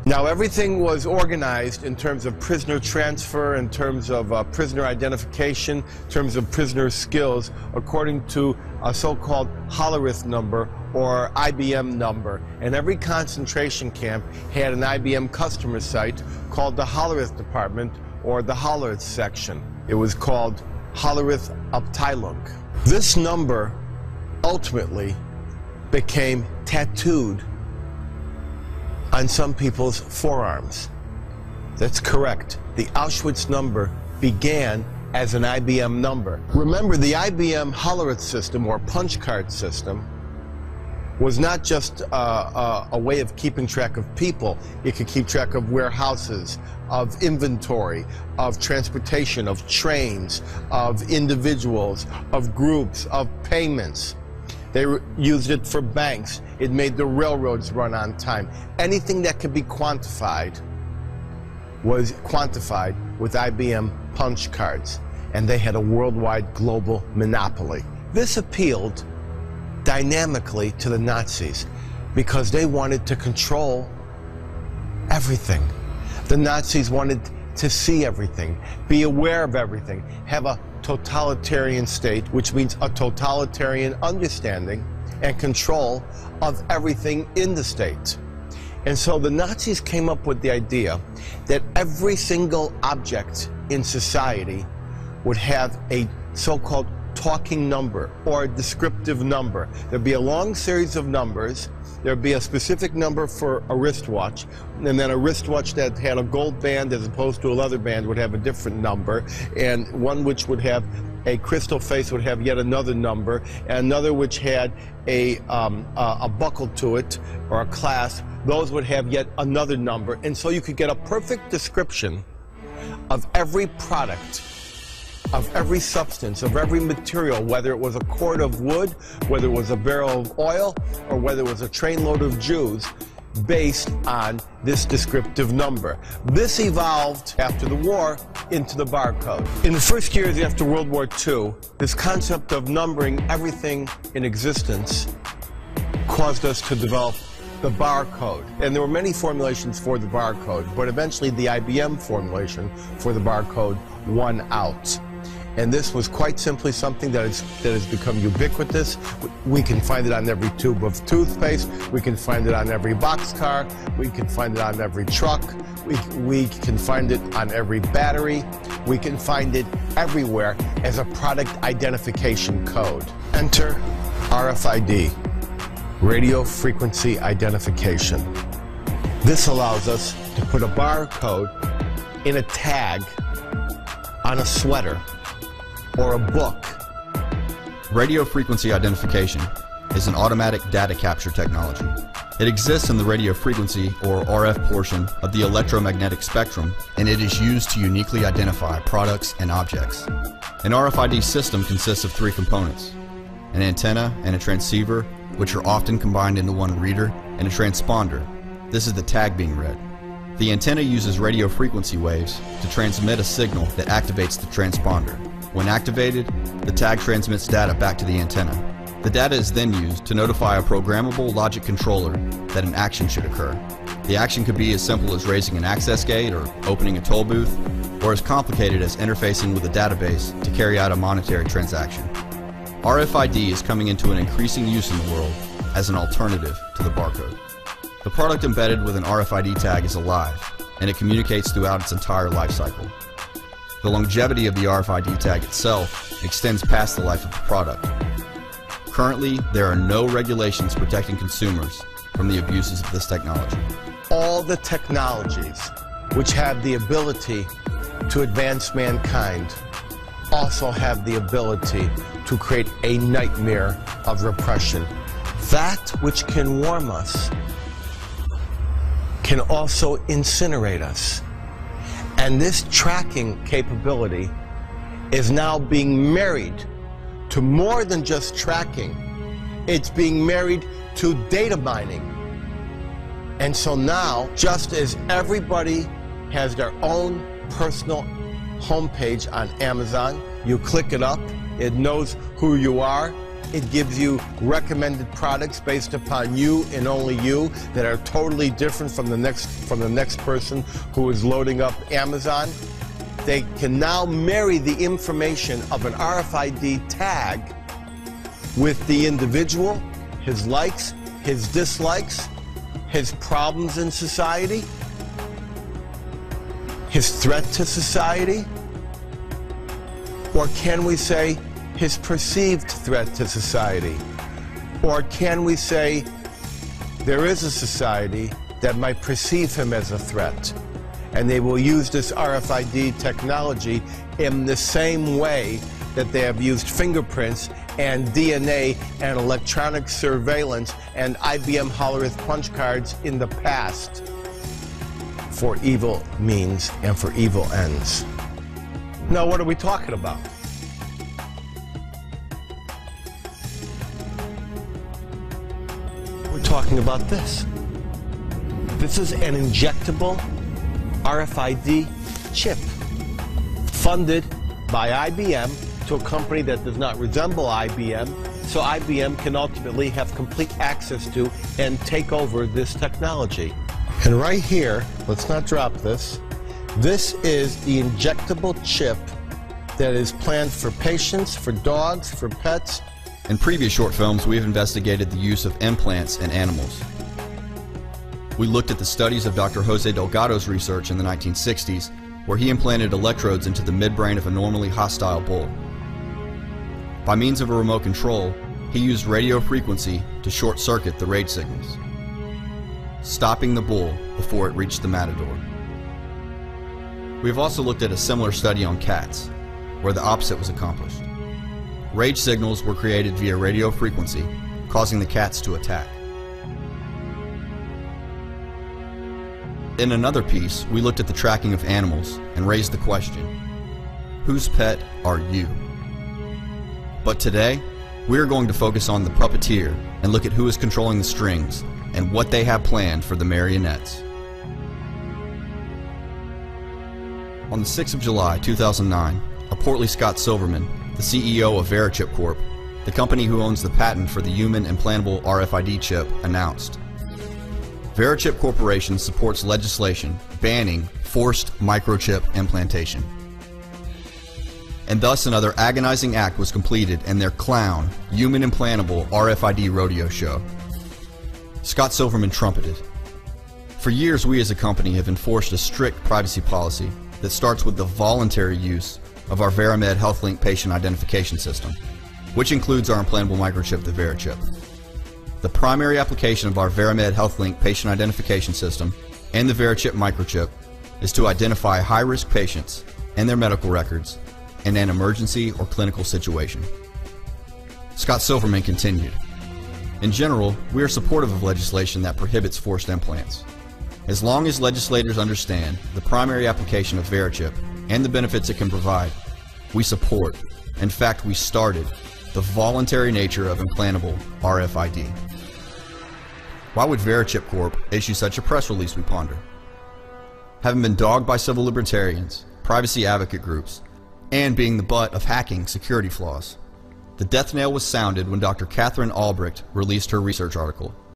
Now, everything was organized in terms of prisoner transfer, in terms of prisoner identification, in terms of prisoner skills, according to a so-called Hollerith number or IBM number. And every concentration camp had an IBM customer site called the Hollerith department or the Hollerith section. It was called Hollerith Abteilung. This number ultimately became tattooed on some people's forearms. That's correct. The Auschwitz number began as an IBM number. Remember, the IBM Hollerith system, or punch card system, was not just a way of keeping track of people. It could keep track of warehouses, of inventory, of transportation, of trains, of individuals, of groups, of payments. They used it for banks. It made the railroads run on time. Anything that could be quantified was quantified with IBM punch cards, and they had a worldwide global monopoly. This appealed dynamically to the Nazis because they wanted to control everything. The Nazis wanted to see everything, be aware of everything, have a totalitarian state, which means a totalitarian understanding and control of everything in the state. And so the Nazis came up with the idea that every single object in society would have a so-called talking number or a descriptive number. There'd be a long series of numbers. There'd be a specific number for a wristwatch, and then a wristwatch that had a gold band as opposed to a leather band would have a different number, and one which would have a crystal face would have yet another number, and another which had a buckle to it or a clasp. Those would have yet another number, and so you could get a perfect description of every product, of every substance, of every material, whether it was a cord of wood, whether it was a barrel of oil, or whether it was a trainload of Jews, based on this descriptive number. This evolved after the war into the barcode. In the first years after World War II, this concept of numbering everything in existence caused us to develop the barcode. And there were many formulations for the barcode, but eventually the IBM formulation for the barcode won out. And this was quite simply something that has become ubiquitous. We can find it on every tube of toothpaste. We can find it on every boxcar. We can find it on every truck. We can find it on every battery. We can find it everywhere as a product identification code. Enter RFID, radio frequency identification. This allows us to put a barcode in a tag on a sweater or a book. Radio frequency identification is an automatic data capture technology. It exists in the radio frequency, or RF portion, of the electromagnetic spectrum, and it is used to uniquely identify products and objects. An RFID system consists of three components: an antenna and a transceiver, which are often combined into one reader, and a transponder. This is the tag being read. The antenna uses radio frequency waves to transmit a signal that activates the transponder. When activated, the tag transmits data back to the antenna. The data is then used to notify a programmable logic controller that an action should occur. The action could be as simple as raising an access gate or opening a toll booth, or as complicated as interfacing with a database to carry out a monetary transaction. RFID is coming into an increasing use in the world as an alternative to the barcode. The product embedded with an RFID tag is alive, and it communicates throughout its entire life cycle. The longevity of the RFID tag itself extends past the life of the product. Currently, there are no regulations protecting consumers from the abuses of this technology. All the technologies which have the ability to advance mankind also have the ability to create a nightmare of repression. That which can warm us can also incinerate us. And this tracking capability is now being married to more than just tracking. It's being married to data mining. And so now, just as everybody has their own personal homepage on Amazon, you click it up, it knows who you are, It gives you recommended products based upon you and only you that are totally different from the next person who is loading up Amazon. They can now marry the information of an RFID tag with the individual, his likes, his dislikes, his problems in society, his threat to society, or can we say his perceived threat to society? Or can we say there is a society that might perceive him as a threat, and they will use this RFID technology in the same way that they have used fingerprints and DNA and electronic surveillance and IBM Hollerith punch cards in the past for evil means and for evil ends. Now, what are we talking about? We're talking about this. This is an injectable RFID chip funded by IBM to a company that does not resemble IBM, so IBM can ultimately have complete access to and take over this technology. And right here, let's not drop this, this is the injectable chip that is planned for patients, for dogs, for pets. In previous short films, we have investigated the use of implants in animals. We looked at the studies of Dr. Jose Delgado's research in the 1960s, where he implanted electrodes into the midbrain of a normally hostile bull. By means of a remote control, he used radio frequency to short-circuit the rage signals, stopping the bull before it reached the matador. We have also looked at a similar study on cats, where the opposite was accomplished. Rage signals were created via radio frequency, causing the cats to attack. In another piece, we looked at the tracking of animals and raised the question, whose pet are you? But today, we are going to focus on the puppeteer and look at who is controlling the strings and what they have planned for the marionettes. On the 6th of July 2009, a portly Scott Silverman, the CEO of Verichip Corp., the company who owns the patent for the human implantable RFID chip, announced, Verichip Corporation supports legislation banning forced microchip implantation. And thus another agonizing act was completed in their clown, human implantable RFID rodeo show. Scott Silverman trumpeted, for years we as a company have enforced a strict privacy policy that starts with the voluntary use of our VeriMed HealthLink patient identification system, which includes our implantable microchip, the Verichip. The primary application of our VeriMed HealthLink patient identification system and the Verichip microchip is to identify high-risk patients and their medical records in an emergency or clinical situation. Scott Silverman continued, in general, we are supportive of legislation that prohibits forced implants. As long as legislators understand the primary application of Verichip and the benefits it can provide, we support, in fact we started, the voluntary nature of implantable RFID. Why would Verichip Corp issue such a press release, we ponder? Having been dogged by civil libertarians, privacy advocate groups, and being the butt of hacking security flaws, the death knell was sounded when Dr. Catherine Albrecht released her research article,